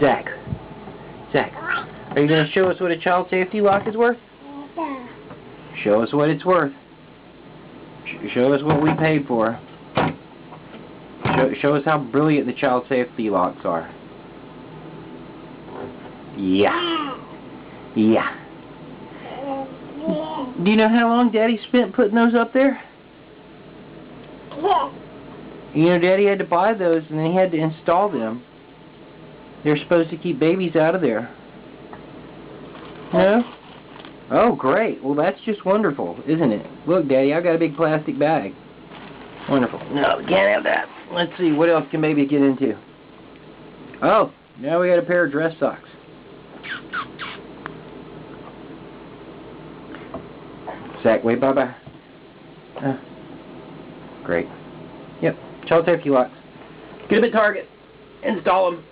Zach. Zach, are you going to show us what a child safety lock is worth? Show us what it's worth. Show us what we paid for. Show us how brilliant the child safety locks are. Yeah. Yeah. Do you know how long Daddy spent putting those up there? Yeah. You know, Daddy had to buy those and then he had to install them. They're supposed to keep babies out of there. No? Oh, great. Well, that's just wonderful, isn't it? Look, Daddy, I've got a big plastic bag. Wonderful. No, we can't have that. Let's see, what else can baby get into? Oh, now we got a pair of dress socks. Zach, wait, bye-bye. Great. Yep, child safety locks. Get them at Target. Install them.